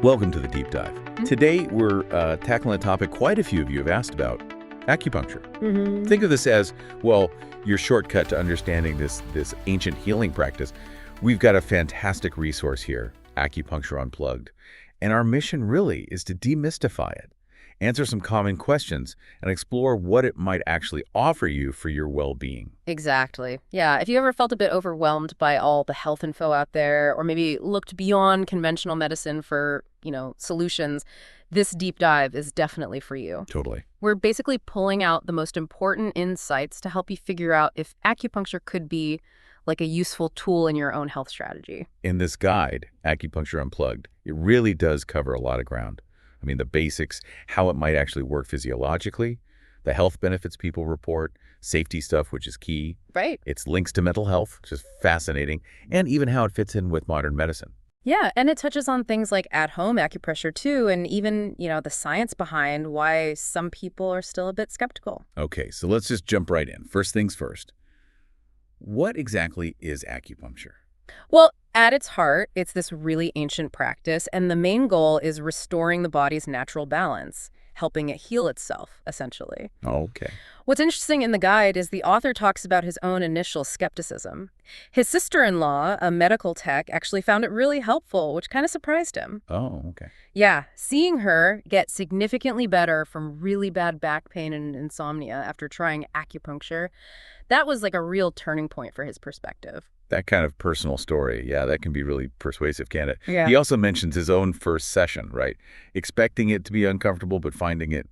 Welcome to the Deep Dive. Today, we're tackling a topic quite a few of you have asked about, acupuncture. Think of this as, well, your shortcut to understanding this ancient healing practice. We've got a fantastic resource here, Acupuncture Unplugged. And our mission really is to demystify it, answer some common questions, and explore what it might actually offer you for your well-being. Exactly. Yeah. If you ever felt a bit overwhelmed by all the health info out there, or maybe looked beyond conventional medicine for, solutions, this deep dive is definitely for you. Totally. We're basically pulling out the most important insights to help you figure out if acupuncture could be like a useful tool in your own health strategy. In this guide, Acupuncture Unplugged, it really does cover a lot of ground. I mean, the basics, how it might actually work physiologically, the health benefits people report, safety stuff, which is key. Right. Its links to mental health, which is fascinating, and even how it fits in with modern medicine. Yeah, and it touches on things like at-home acupressure too, and even, the science behind why some people are still a bit skeptical. Okay, so let's just jump right in. First things first. What exactly is acupuncture? Well, at its heart, it's this really ancient practice, and the main goal is restoring the body's natural balance, helping it heal itself, essentially. Okay. What's interesting in the guide is the author talks about his own initial skepticism. His sister-in-law, a medical tech, actually found it really helpful, which kind of surprised him. Oh, okay. Yeah, seeing her get significantly better from really bad back pain and insomnia after trying acupuncture, that was like a real turning point for his perspective. That kind of personal story, yeah, that can be really persuasive, can't it? Yeah. He also mentions his own first session, right? Expecting it to be uncomfortable, but finding it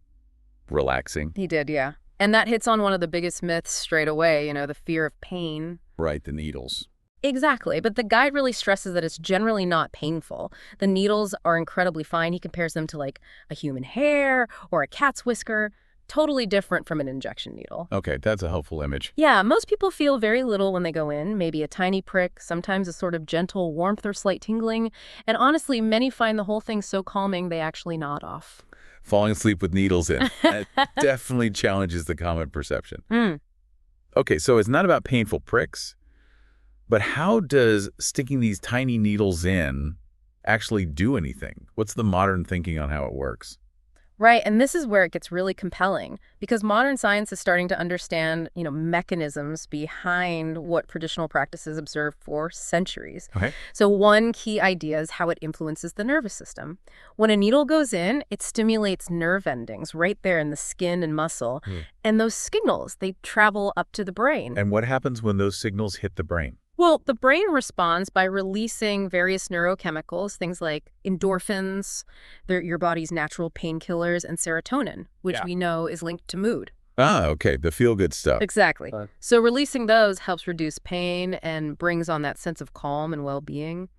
relaxing. He did, yeah. And that hits on one of the biggest myths straight away, the fear of pain. Right, the needles. Exactly, but the guide really stresses that it's generally not painful. The needles are incredibly fine. He compares them to like a human hair or a cat's whisker. Totally different from an injection needle. Okay, that's a helpful image. Yeah, most people feel very little when they go in, maybe a tiny prick, sometimes a sort of gentle warmth or slight tingling. And honestly, many find the whole thing so calming they actually nod off. Falling asleep with needles in. That definitely challenges the common perception. Okay, so it's not about painful pricks, but how does sticking these tiny needles in actually do anything? What's the modern thinking on how it works? Right, and this is where it gets really compelling because modern science is starting to understand, mechanisms behind what traditional practices observed for centuries. Okay. So one key idea is how it influences the nervous system. When a needle goes in, it stimulates nerve endings right there in the skin and muscle, and those signals, they travel up to the brain. And what happens when those signals hit the brain? Well, the brain responds by releasing various neurochemicals, things like endorphins, your body's natural painkillers, and serotonin, which we know is linked to mood. Ah, okay, the feel-good stuff. Exactly. So releasing those helps reduce pain and brings on that sense of calm and well-being.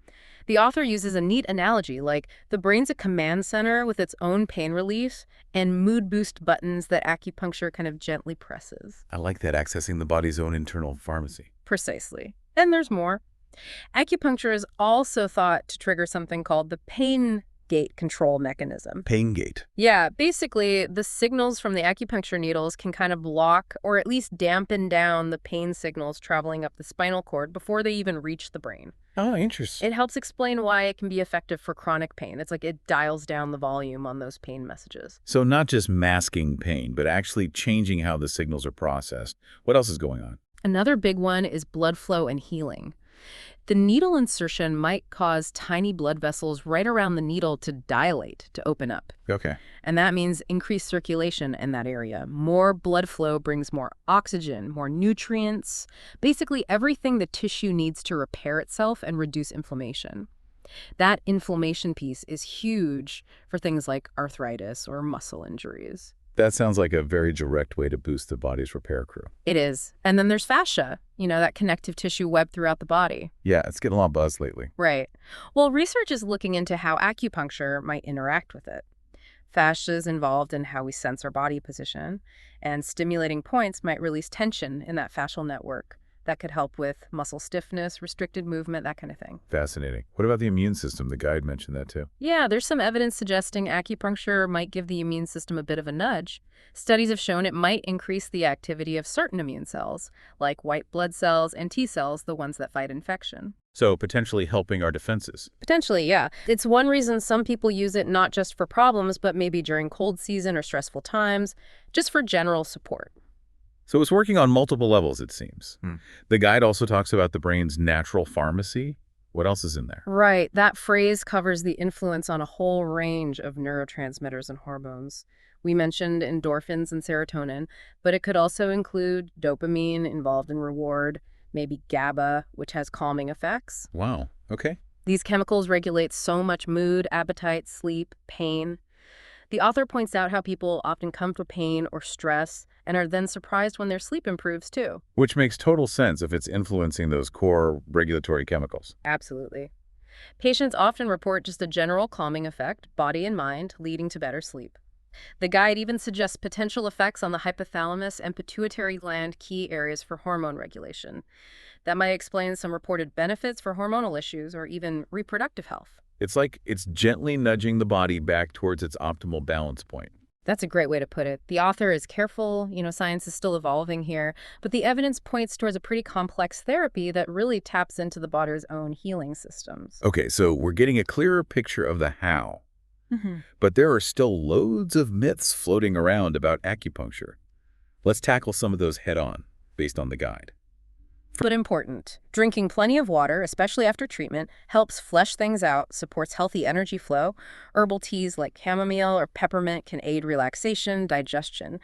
The author uses a neat analogy, like the brain's a command center with its own pain relief and mood boost buttons that acupuncture kind of gently presses. I like that, accessing the body's own internal pharmacy. Precisely. And there's more. Acupuncture is also thought to trigger something called the pain gate control mechanism. Pain gate. Yeah, basically, the signals from the acupuncture needles can kind of block or at least dampen down the pain signals traveling up the spinal cord before they even reach the brain. Oh, interesting. It helps explain why it can be effective for chronic pain. It's like it dials down the volume on those pain messages. So not just masking pain, but actually changing how the signals are processed. What else is going on? Another big one is blood flow and healing. The needle insertion might cause tiny blood vessels right around the needle to dilate, to open up. Okay. And that means increased circulation in that area. More blood flow brings more oxygen, more nutrients, basically everything the tissue needs to repair itself and reduce inflammation. That inflammation piece is huge for things like arthritis or muscle injuries. That sounds like a very direct way to boost the body's repair crew. It is. And then there's fascia, that connective tissue web throughout the body. Yeah, it's getting a lot of buzz lately. Right. Well, research is looking into how acupuncture might interact with it. Fascia is involved in how we sense our body position, and stimulating points might release tension in that fascial network, that could help with muscle stiffness, restricted movement, that kind of thing. Fascinating. What about the immune system? The guide mentioned that too. Yeah, there's some evidence suggesting acupuncture might give the immune system a bit of a nudge. Studies have shown it might increase the activity of certain immune cells, like white blood cells and T cells, the ones that fight infection. So potentially helping our defenses. Potentially, yeah. It's one reason some people use it not just for problems, but maybe during cold season or stressful times, just for general support. So it's working on multiple levels, it seems. The guide also talks about the brain's natural pharmacy. What else is in there? Right. That phrase covers the influence on a whole range of neurotransmitters and hormones. We mentioned endorphins and serotonin, but it could also include dopamine involved in reward, maybe GABA, which has calming effects. Wow. Okay. These chemicals regulate so much mood, appetite, sleep, pain. The author points out how people often come for pain or stress and are then surprised when their sleep improves too. Which makes total sense if it's influencing those core regulatory chemicals. Absolutely. Patients often report just a general calming effect, body and mind, leading to better sleep. The guide even suggests potential effects on the hypothalamus and pituitary gland, key areas for hormone regulation. That might explain some reported benefits for hormonal issues or even reproductive health. It's like it's gently nudging the body back towards its optimal balance point. That's a great way to put it. The author is careful, science is still evolving here, but the evidence points towards a pretty complex therapy that really taps into the body's own healing systems. Okay, so we're getting a clearer picture of the how. Mm-hmm. But there are still loads of myths floating around about acupuncture. Let's tackle some of those head-on, based on the guide. But important. Drinking plenty of water, especially after treatment, helps flesh things out, supports healthy energy flow. Herbal teas like chamomile or peppermint can aid relaxation, digestion.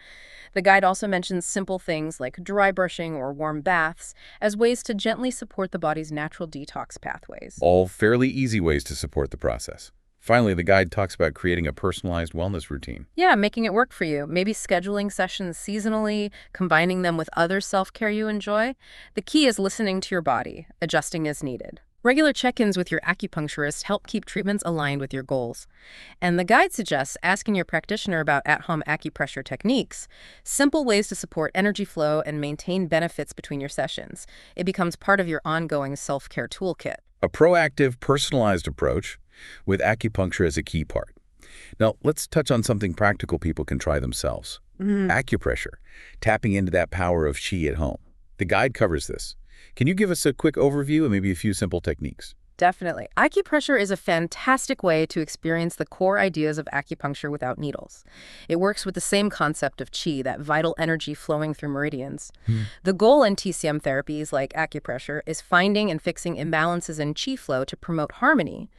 The guide also mentions simple things like dry brushing or warm baths as ways to gently support the body's natural detox pathways. All fairly easy ways to support the process. Finally, the guide talks about creating a personalized wellness routine. Yeah, making it work for you. Maybe scheduling sessions seasonally, combining them with other self-care you enjoy. The key is listening to your body, adjusting as needed. Regular check-ins with your acupuncturist help keep treatments aligned with your goals. And the guide suggests asking your practitioner about at-home acupressure techniques, simple ways to support energy flow and maintain benefits between your sessions. It becomes part of your ongoing self-care toolkit. A proactive, personalized approach with acupuncture as a key part. Now, let's touch on something practical people can try themselves. Acupressure, tapping into that power of qi at home. The guide covers this. Can you give us a quick overview and maybe a few simple techniques? Definitely. Acupressure is a fantastic way to experience the core ideas of acupuncture without needles. It works with the same concept of qi, that vital energy flowing through meridians. The goal in TCM therapies like acupressure is finding and fixing imbalances in qi flow to promote harmony.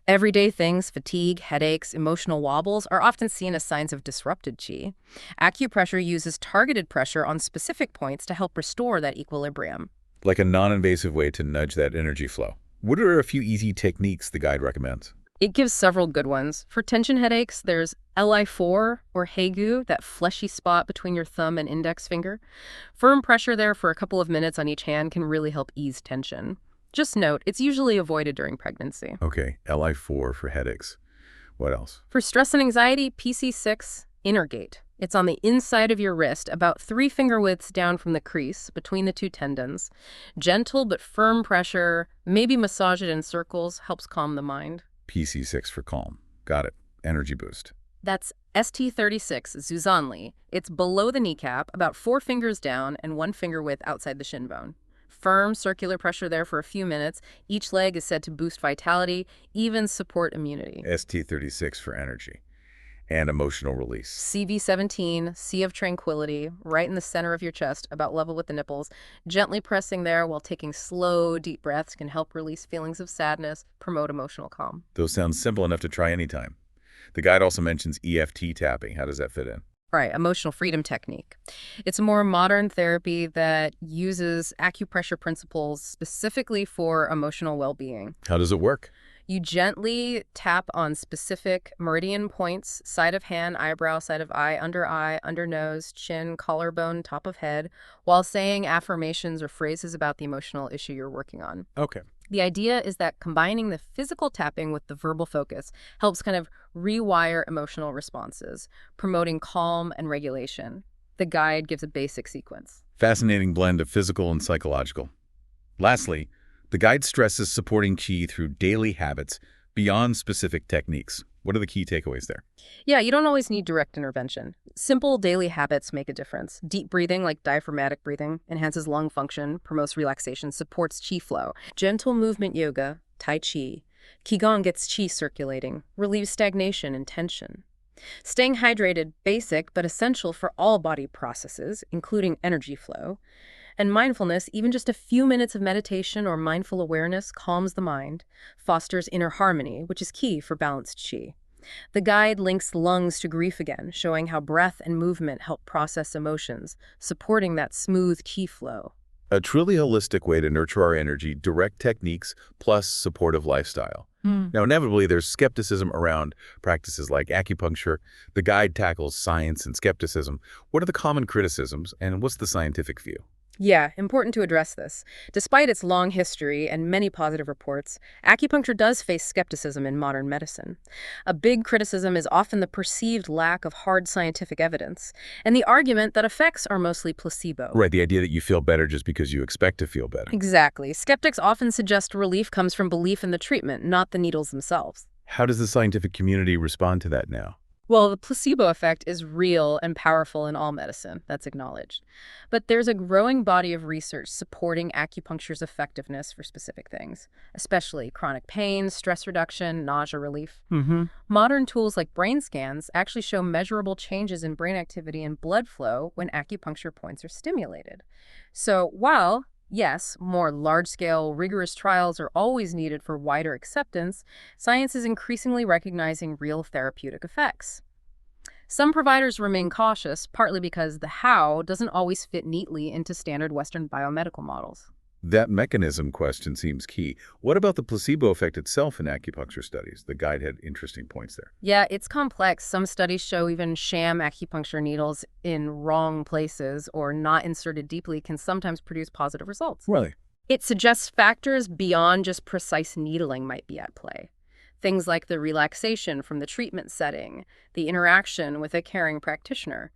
Everyday things, fatigue, headaches, emotional wobbles are often seen as signs of disrupted qi. Acupressure uses targeted pressure on specific points to help restore that equilibrium. Like a non-invasive way to nudge that energy flow. What are a few easy techniques the guide recommends? It gives several good ones. For tension headaches, there's Li4 or Hegu, that fleshy spot between your thumb and index finger. Firm pressure there for a couple of minutes on each hand can really help ease tension. Just note, it's usually avoided during pregnancy. Okay, Li4 for headaches. What else? For stress and anxiety, PC6, Innergate. It's on the inside of your wrist, about 3 finger widths down from the crease, between the two tendons. Gentle but firm pressure, maybe massage it in circles, helps calm the mind. PC6 for calm. Got it. Energy boost. That's ST36, Zuzanli. It's below the kneecap, about 4 fingers down and 1 finger width outside the shin bone. Firm circular pressure there for a few minutes. Each leg is said to boost vitality, even support immunity. ST36 for energy. And emotional release. CV17, Sea of Tranquility, right in the center of your chest, about level with the nipples. Gently pressing there while taking slow, deep breaths can help release feelings of sadness, promote emotional calm. Those sound simple enough to try anytime. The guide also mentions EFT tapping. How does that fit in? Right, emotional freedom technique. It's a more modern therapy that uses acupressure principles specifically for emotional well-being. How does it work? You gently tap on specific meridian points, side of hand, eyebrow, side of eye, under nose, chin, collarbone, top of head, while saying affirmations or phrases about the emotional issue you're working on. Okay. The idea is that combining the physical tapping with the verbal focus helps kind of rewire emotional responses, promoting calm and regulation. The guide gives a basic sequence. Fascinating blend of physical and psychological. Lastly, the guide stresses supporting qi through daily habits beyond specific techniques. What are the key takeaways there? Yeah, you don't always need direct intervention. Simple daily habits make a difference. Deep breathing, like diaphragmatic breathing, enhances lung function, promotes relaxation, supports qi flow. Gentle movement yoga, tai chi, qigong gets qi circulating, relieves stagnation and tension. Staying hydrated, basic but essential for all body processes, including energy flow. And mindfulness, even just a few minutes of meditation or mindful awareness, calms the mind, fosters inner harmony, which is key for balanced qi. The guide links lungs to grief again, showing how breath and movement help process emotions, supporting that smooth qi flow. A truly holistic way to nurture our energy, direct techniques plus supportive lifestyle. Now, inevitably, there's skepticism around practices like acupuncture. The guide tackles science and skepticism. What are the common criticisms, and what's the scientific view? Yeah, important to address this. Despite its long history and many positive reports, acupuncture does face skepticism in modern medicine. A big criticism is often the perceived lack of hard scientific evidence, and the argument that effects are mostly placebo. Right, the idea that you feel better just because you expect to feel better. Exactly. Skeptics often suggest relief comes from belief in the treatment, not the needles themselves. How does the scientific community respond to that now? Well, the placebo effect is real and powerful in all medicine, that's acknowledged. But there's a growing body of research supporting acupuncture's effectiveness for specific things, especially chronic pain, stress reduction, nausea relief. Modern tools like brain scans actually show measurable changes in brain activity and blood flow when acupuncture points are stimulated. So while, yes, more large-scale, rigorous trials are always needed for wider acceptance, science is increasingly recognizing real therapeutic effects. Some providers remain cautious, partly because the how doesn't always fit neatly into standard Western biomedical models. That mechanism question seems key. What about the placebo effect itself in acupuncture studies? The guide had interesting points there. Yeah, it's complex. Some studies show even sham acupuncture needles in wrong places or not inserted deeply can sometimes produce positive results. Really? It suggests factors beyond just precise needling might be at play. Things like the relaxation from the treatment setting, the interaction with a caring practitioner.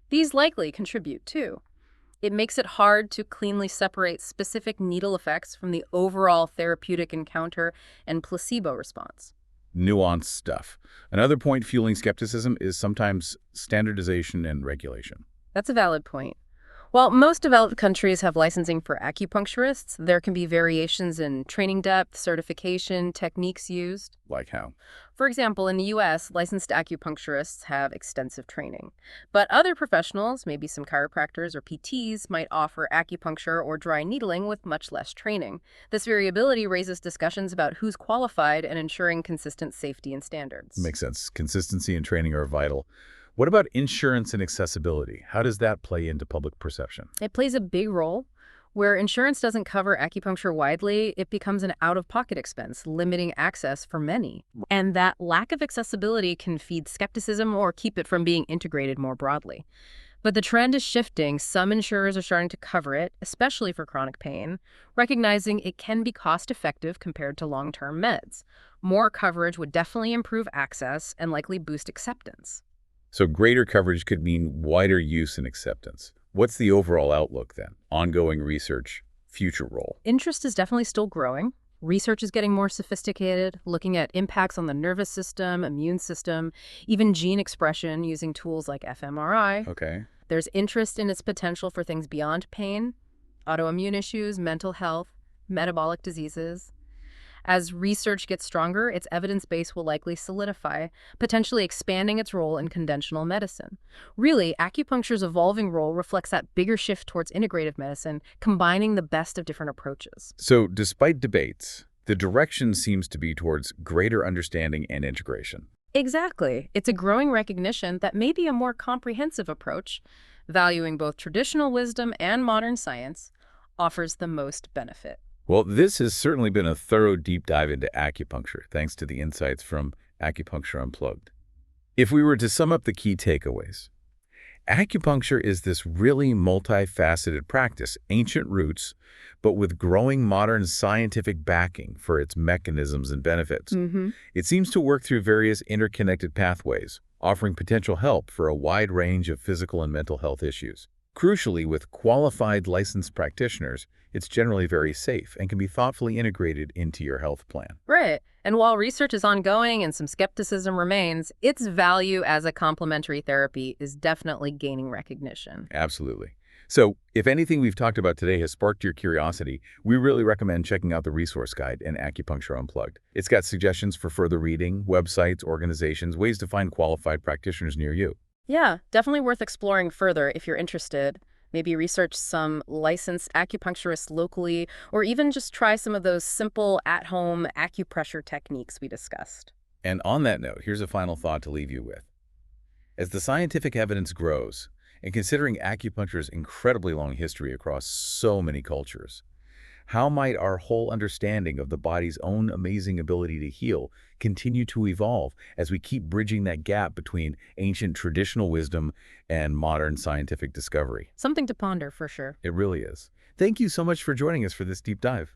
These likely contribute too. It makes it hard to cleanly separate specific needle effects from the overall therapeutic encounter and placebo response. Nuanced stuff. Another point fueling skepticism is sometimes standardization and regulation. That's a valid point. While most developed countries have licensing for acupuncturists, there can be variations in training depth, certification, techniques used. Like how? For example, in the U.S., licensed acupuncturists have extensive training. But other professionals, maybe some chiropractors or PTs, might offer acupuncture or dry needling with much less training. This variability raises discussions about who's qualified and ensuring consistent safety and standards. Makes sense. Consistency and training are vital. What about insurance and accessibility? How does that play into public perception? It plays a big role. Where insurance doesn't cover acupuncture widely, it becomes an out-of-pocket expense, limiting access for many. And that lack of accessibility can feed skepticism or keep it from being integrated more broadly. But the trend is shifting. Some insurers are starting to cover it, especially for chronic pain, recognizing it can be cost-effective compared to long-term meds. More coverage would definitely improve access and likely boost acceptance. So greater coverage could mean wider use and acceptance. What's the overall outlook then? Ongoing research, future role? Interest is definitely still growing. Research is getting more sophisticated, looking at impacts on the nervous system, immune system, even gene expression using tools like fMRI. Okay. There's interest in its potential for things beyond pain, autoimmune issues, mental health, metabolic diseases. As research gets stronger, its evidence base will likely solidify, potentially expanding its role in conventional medicine. Really, acupuncture's evolving role reflects that bigger shift towards integrative medicine, combining the best of different approaches. So despite debates, the direction seems to be towards greater understanding and integration. Exactly. It's a growing recognition that maybe a more comprehensive approach, valuing both traditional wisdom and modern science, offers the most benefit. Well, this has certainly been a thorough deep dive into acupuncture, thanks to the insights from Acupuncture Unplugged. If we were to sum up the key takeaways, acupuncture is this really multifaceted practice, ancient roots, but with growing modern scientific backing for its mechanisms and benefits. It seems to work through various interconnected pathways, offering potential help for a wide range of physical and mental health issues. Crucially, with qualified licensed practitioners, it's generally very safe and can be thoughtfully integrated into your health plan. Right. And while research is ongoing and some skepticism remains, its value as a complementary therapy is definitely gaining recognition. Absolutely. So, if anything we've talked about today has sparked your curiosity, we really recommend checking out the resource guide and Acupuncture Unplugged. It's got suggestions for further reading, websites, organizations, ways to find qualified practitioners near you. Yeah, definitely worth exploring further if you're interested. Maybe research some licensed acupuncturists locally, or even just try some of those simple at-home acupressure techniques we discussed. And on that note, here's a final thought to leave you with. As the scientific evidence grows, and considering acupuncture's incredibly long history across so many cultures, how might our whole understanding of the body's own amazing ability to heal continue to evolve as we keep bridging that gap between ancient traditional wisdom and modern scientific discovery? Something to ponder for sure. It really is. Thank you so much for joining us for this deep dive.